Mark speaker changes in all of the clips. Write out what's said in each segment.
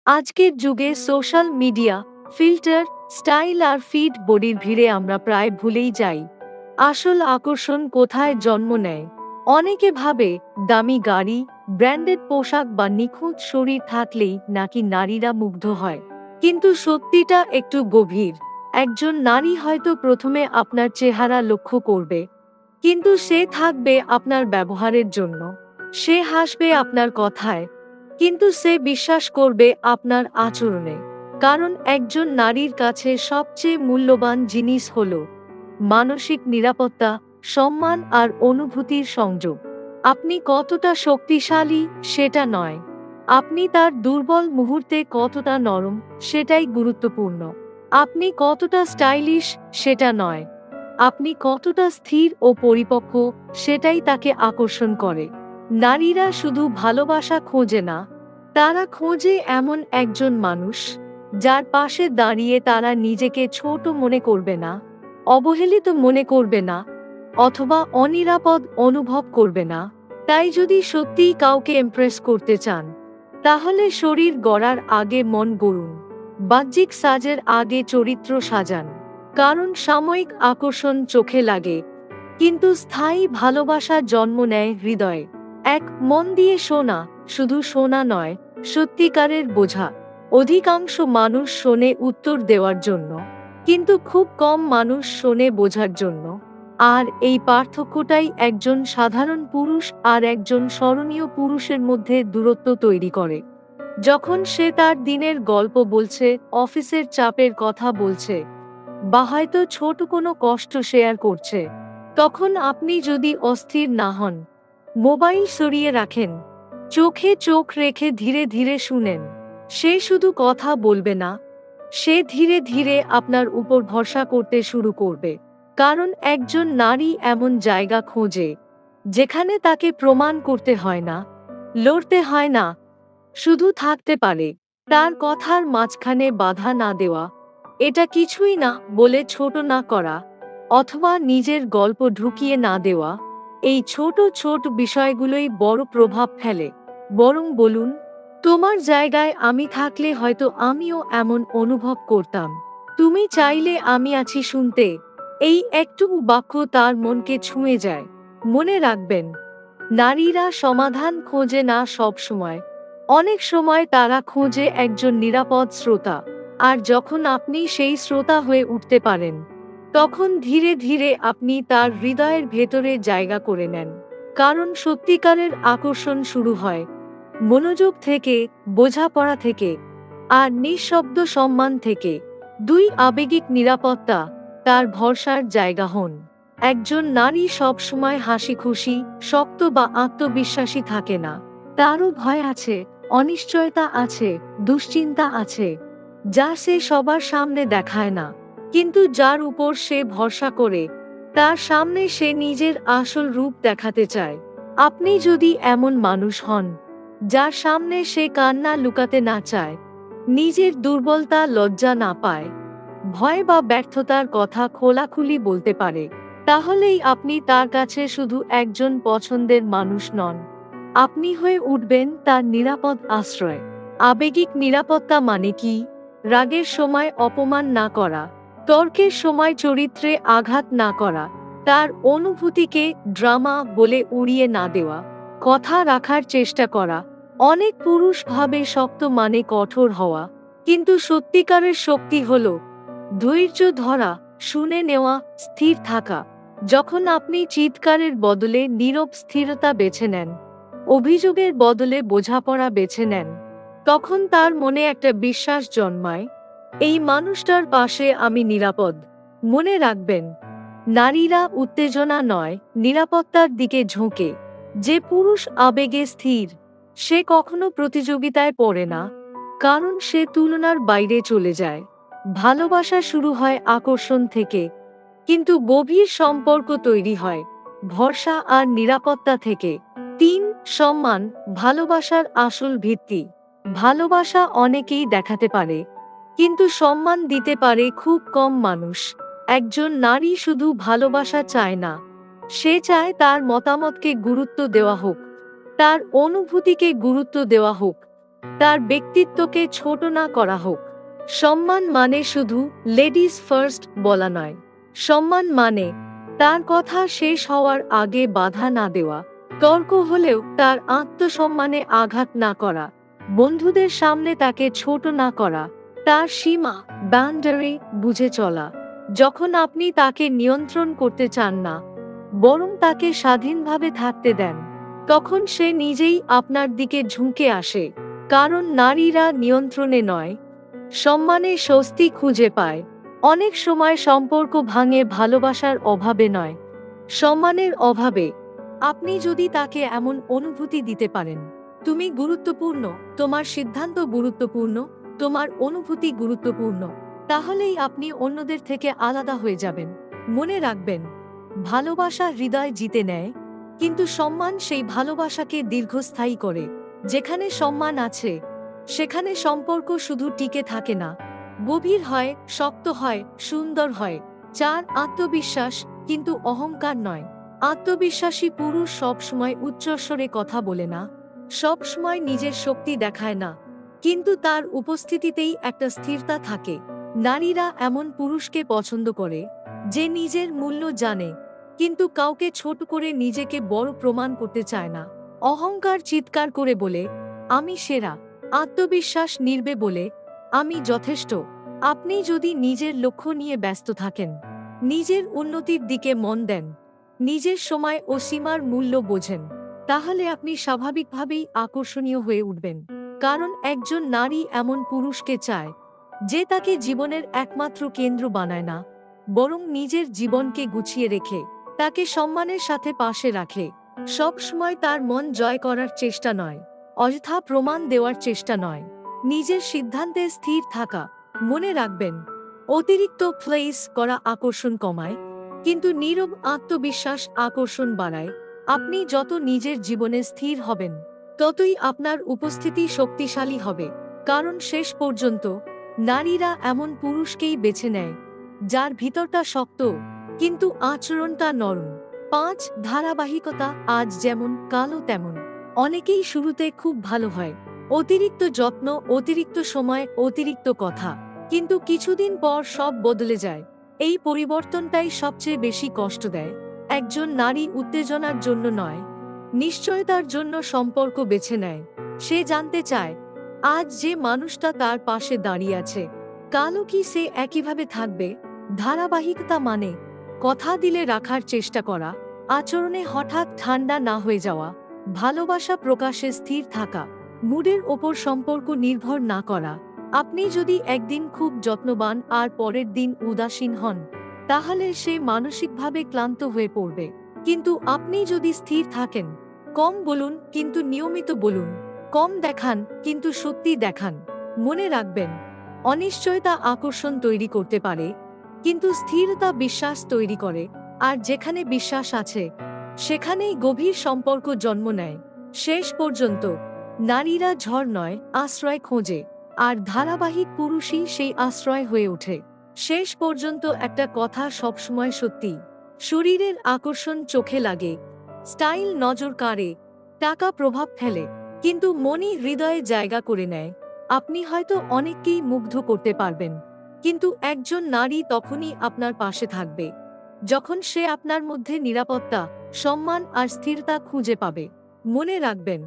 Speaker 1: আজকের যুগে social media, filter, style আর feed বডির ভিড়ে আমরা প্রায় ভুলেই যাই আসল আকর্ষণ কোথায় জন্ম নেয়। অনেকে ভাবে দামি গাড়ি, ব্র্যান্ডেড পোশাক বা নিখুঁত শরীর থাকলেই নাকি নারীরা মুগ্ধ হয়। কিন্তু সত্যিটা একটু গভীর। একজন নারী হয়তো প্রথমে আপনার চেহারা লক্ষ্য করবে, কিন্তু সে থাকবে আপনার ব্যবহারের জন্য। সে হাসবে আপনার কথায়, কিন্তু সে বিশ্বাস করবে আপনার আচরণে। কারণ একজন নারীর কাছে সবচেয়ে মূল্যবান জিনিস হল মানসিক নিরাপত্তা, সম্মান আর অনুভূতির সংযোগ। আপনি কতটা শক্তিশালী সেটা নয়, আপনি তার দুর্বল মুহূর্তে কতটা নরম সেটাই গুরুত্বপূর্ণ। আপনি কতটা স্টাইলিশ সেটা নয়, আপনি কতটা স্থির ও পরিপক্ক সেটাই তাকে আকর্ষণ করে। নারীরা শুধু ভালোবাসা খোঁজে না, তারা খোঁজে এমন একজন মানুষ যার পাশে দাঁড়িয়ে তারা নিজেকে ছোট মনে করবে না, অবহেলিত মনে করবে না, অথবা অনিরাপদ অনুভব করবে না। তাই যদি সত্যিই কাউকে ইমপ্রেস করতে চান, তাহলে শরীর গড়ার আগে মন গড়ুন, বাহ্যিক সাজের আগে চরিত্র সাজান। কারণ সাময়িক আকর্ষণ চোখে লাগে, কিন্তু স্থায়ী ভালোবাসা জন্ম নেয় হৃদয়ে। এক মন দিয়ে শোনা, শুধু শোনা নয়, সত্যিকারের বোঝা। অধিকাংশ মানুষ শোনে উত্তর দেওয়ার জন্য, কিন্তু খুব কম মানুষ শোনে বোঝার জন্য। আর এই পার্থক্যটাই একজন সাধারণ পুরুষ আর একজন স্মরণীয় পুরুষের মধ্যে দূরত্ব তৈরি করে। যখন সে তার দিনের গল্প বলছে, অফিসের চাপের কথা বলছে, বা হয়তো ছোট কোনো কষ্ট শেয়ার করছে, তখন আপনি যদি অস্থির না হন, মোবাইল সরিয়ে রাখেন, চোখে চোখ রেখে ধীরে ধীরে শুনেন, সে শুধু কথা বলবে না, সে ধীরে ধীরে আপনার উপর ভরসা করতে শুরু করবে। কারণ একজন নারী এমন জায়গা খোঁজে যেখানে তাকে প্রমাণ করতে হয় না, লড়তে হয় না, শুধু থাকতে পারে। তার কথার মাঝখানে বাধা না দেওয়া, এটা কিছুই না বলে ছোট না করা, অথবা নিজের গল্প ঢুকিয়ে না দেওয়া, এই ছোট ছোট বিষয়গুলোই বড় প্রভাব ফেলে। বরং বলুন, তোমার জায়গায় আমি থাকলে হয়তো আমিও এমন অনুভব করতাম। তুমি চাইলে আমি আছি শুনতে। এই একটুকু বাক্য তার মনকে ছুঁয়ে যায়। মনে রাখবেন, নারীরা সমাধান খোঁজে না সব সময়। অনেক সময় তারা খোঁজে একজন নিরাপদ শ্রোতা। আর যখন আপনি সেই শ্রোতা হয়ে উঠতে পারেন, তখন ধীরে ধীরে আপনি তার হৃদয়ের ভেতরে জায়গা করে নেন। কারণ সত্যিকারের আকর্ষণ শুরু হয় মনোযোগ থেকে, বোঝাপড়া থেকে, আর নিঃশব্দ সম্মান থেকে। দুই, আবেগিক নিরাপত্তা, তার ভরসার জায়গা হন। একজন নারী সবসময় হাসি খুশি, শক্ত বা আত্মবিশ্বাসী থাকে না। তারও ভয় আছে, অনিশ্চয়তা আছে, দুশ্চিন্তা আছে, যা সে সবার সামনে দেখায় না। কিন্তু যার উপর সে ভরসা করে, তার সামনে সে নিজের আসল রূপ দেখাতে চায়। আপনি যদি এমন মানুষ হন যার সামনে সে কান্না লুকাতে না চায়, নিজের দুর্বলতা লজ্জা না পায়, ভয় বা ব্যর্থতার কথা খোলাখুলি বলতে পারে, তাহলেই আপনি তার কাছে শুধু একজন পছন্দের মানুষ নন, আপনি হয়ে উঠবেন তার নিরাপদ আশ্রয়। আবেগিক নিরাপত্তা মানে কি? রাগের সময় অপমান না করা, তর্কের সময় চরিত্রে আঘাত না করা, তার অনুভূতিকে ড্রামা বলে উড়িয়ে না দেওয়া, কথা রাখার চেষ্টা করা। অনেক পুরুষ ভাবে শক্ত মানে কঠোর হওয়া, কিন্তু সত্যিকারের শক্তি হলো ধৈর্য ধরা, শুনে নেওয়া, স্থির থাকা। যখন আপনি চিৎকারের বদলে নীরব স্থিরতা বেছে নেন, অভিযোগের বদলে বোঝাপড়া বেছে নেন, তখন তার মনে একটা বিশ্বাস জন্মায়, এই মানুষটার পাশে আমি নিরাপদ। মনে রাখবেন, নারীরা উত্তেজনা নয়, নিরাপত্তার দিকে ঝোঁকে। যে পুরুষ আবেগে স্থির, সে কখনো প্রতিযোগিতায় পড়ে না, কারণ সে তুলনার বাইরে চলে যায়। ভালোবাসা শুরু হয় আকর্ষণ থেকে, কিন্তু গভীর সম্পর্ক তৈরি হয় ভরসা আর নিরাপত্তা থেকে। তিন, সম্মান, ভালোবাসার আসল ভিত্তি। ভালোবাসা অনেকেই দেখাতে পারে, কিন্তু সম্মান দিতে পারে খুব কম মানুষ। একজন নারী শুধু ভালোবাসা চায় না, সে চায় তার মতামতকে গুরুত্ব দেওয়া হোক, তার অনুভূতিকে গুরুত্ব দেওয়া হোক, তার ব্যক্তিত্বকে ছোট না করা হোক। সম্মান মানে শুধু লেডিজ ফার্স্ট বলা নয়। সম্মান মানে তার কথা শেষ হওয়ার আগে বাধা না দেওয়া, তর্ক হলেও তার আত্মসম্মানে আঘাত না করা, বন্ধুদের সামনে তাকে ছোট না করা, তার সীমা বাউন্ডারি বুঝে চলা। যখন আপনি তাকে নিয়ন্ত্রণ করতে চান না, বরং তাকে স্বাধীনভাবে থাকতে দেন, তখন সে নিজেই আপনার দিকে ঝুঁকে আসে। কারণ নারীরা নিয়ন্ত্রণে নয়, সম্মানে স্বস্তি খুঁজে পায়। অনেক সময় সম্পর্ক ভাঙে ভালোবাসার অভাবে নয়, সম্মানের অভাবে। আপনি যদি তাকে এমন অনুভূতি দিতে পারেন, তুমি গুরুত্বপূর্ণ, তোমার সিদ্ধান্ত গুরুত্বপূর্ণ, তোমার অনুভূতি গুরুত্বপূর্ণ, তাহলেই আপনি অন্যদের থেকে আলাদা হয়ে যাবেন। মনে রাখবেন, ভালোবাসা হৃদয় জিতে নেয়, কিন্তু সম্মান সেই ভালোবাসাকে দীর্ঘস্থায়ী করে। যেখানে সম্মান আছে, সেখানে সম্পর্ক শুধু টিকে থাকে না, গভীর হয়, শক্ত হয়, সুন্দর হয়। 4 আত্মবিশ্বাস, কিন্তু অহংকার নয়। আত্মবিশ্বাসী পুরুষ সবসময় উচ্চস্বরে কথা বলে না, সবসময় নিজের শক্তি দেখায় না, কিন্তু তার উপস্থিতিতেই একটা স্থিরতা থাকে। নারীরা এমন পুরুষকে পছন্দ করে, যে নিজের মূল্য জানে, কিন্তু কাউকে ছোট করে নিজেকে বড় প্রমাণ করতে চায় না। অহংকার চিৎকার করে বলে, আমি সেরা। আত্মবিশ্বাস নির্বে বলে, আমি যথেষ্ট। আপনি যদি নিজের লক্ষ্য নিয়ে ব্যস্ত থাকেন, নিজের উন্নতির দিকে মন দেন, নিজের সময় ও সীমার মূল্য বোঝেন, তাহলে আপনি স্বাভাবিকভাবেই আকর্ষণীয় হয়ে উঠবেন। কারণ একজন নারী এমন পুরুষকে চায়, যে তাকে জীবনের একমাত্র কেন্দ্র বানায় না, বরং নিজের জীবনকে গুছিয়ে রেখে তাকে সম্মানের সাথে পাশে রাখে। সব সময় তার মন জয় করার চেষ্টা নয়, অযথা প্রমাণ দেওয়ার চেষ্টা নয়, নিজের সিদ্ধান্তে স্থির থাকা। মনে রাখবেন, অতিরিক্ত প্লেস করা আকর্ষণ কমায়, কিন্তু নীরব আত্মবিশ্বাস আকর্ষণ বাড়ায়। আপনি যত নিজের জীবনে স্থির হবেন, ততই আপনার উপস্থিতি শক্তিশালী হবে। কারণ শেষ পর্যন্ত নারীরা এমন পুরুষকেই বেছে নেয়, যার ভিতরটা শক্ত, কিন্তু আচরণটা নরম। 5 ধারাবাহিকতা, আজ যেমন কালও তেমন। অনেকেই শুরুতে খুব ভালো হয়, অতিরিক্ত যত্ন, অতিরিক্ত সময়, অতিরিক্ত কথা, কিন্তু কিছুদিন পর সব বদলে যায়। এই পরিবর্তনটাই সবচেয়ে বেশি কষ্ট দেয়। একজন নারী উত্তেজনার জন্য নয়, নিশ্চয়তার জন্য সম্পর্ক বেছে নেয়। সে জানতে চায়, আজ যে মানুষটা তার পাশে দাঁড়িয়ে আছে, কালও কি সে একইভাবে থাকবে। ধারাবাহিকতা মানে কথা দিলে রাখার চেষ্টা করা, আচরণে হঠাৎ ঠান্ডা না হয়ে যাওয়া, ভালোবাসা প্রকাশে স্থির থাকা, মুডের ওপর সম্পর্ক নির্ভর না করা। আপনি যদি একদিন খুব যত্নবান আর পরের দিন উদাসীন হন, তাহলে সে মানসিকভাবে ক্লান্ত হয়ে পড়বে। কিন্তু আপনি যদি স্থির থাকেন, কম বলুন কিন্তু নিয়মিত বলুন, কম দেখান কিন্তু সত্যি দেখান, মনে রাখবেন, অনিশ্চয়তা আকর্ষণ তৈরি করতে পারে, কিন্তু স্থিরতা বিশ্বাস তৈরি করে। আর যেখানে বিশ্বাস আছে, সেখানেই গভীর সম্পর্ক জন্ম নেয়। শেষ পর্যন্ত নারীরা ঝড় নয়, আশ্রয় খোঁজে, আর ধারাবাহিক পুরুষই সেই আশ্রয় হয়ে ওঠে। শেষ পর্যন্ত একটা কথা সবসময় সত্যি, শরীরের আকর্ষণ চোখে লাগে, স্টাইল নজর কাড়ে, টাকা প্রভাব ফেলে, কিন্তু মনই হৃদয়ে জায়গা করে নেয়। আপনি হয়তো অনেককেই মুগ্ধ করতে পারবেন, কিন্তু একজন নারী তখনই আপনার পাশে থাকবে, যখন সে আপনার মধ্যে নিরাপত্তা, সম্মান আর স্থিরতা খুঁজে পাবে। মনে রাখবেন,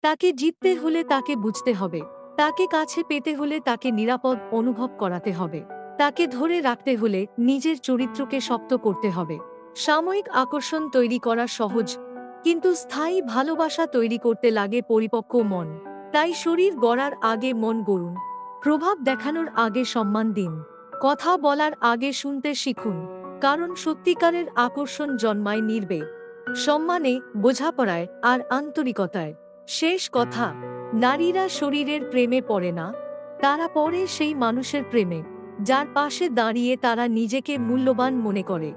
Speaker 1: তাকে জিততে হলে তাকে বুঝতে হবে, তাকে কাছে পেতে হলে তাকে নিরাপদ অনুভব করাতে হবে, তাকে ধরে রাখতে হলে নিজের চরিত্রকে শক্ত করতে হবে। সাময়িক আকর্ষণ তৈরি করা সহজ, কিন্তু স্থায়ী ভালোবাসা তৈরি করতে লাগে পরিপক্ক মন। তাই শরীর গড়ার আগে মন গড়ুন, প্রভাব দেখানোর আগে সম্মান দিন, কথা বলার আগে শুনতে শিখুন। কারণ সত্যিকারের আকর্ষণ জন্মায় নির্বে সম্মানে, বোঝাপড়ায় আর আন্তরিকতায়। শেষ কথা, নারীরা শরীরের প্রেমে পড়ে না, তারা পড়ে সেই মানুষের প্রেমে, যার পাশে দাঁড়িয়ে তারা নিজেকে মূল্যবান মনে করে।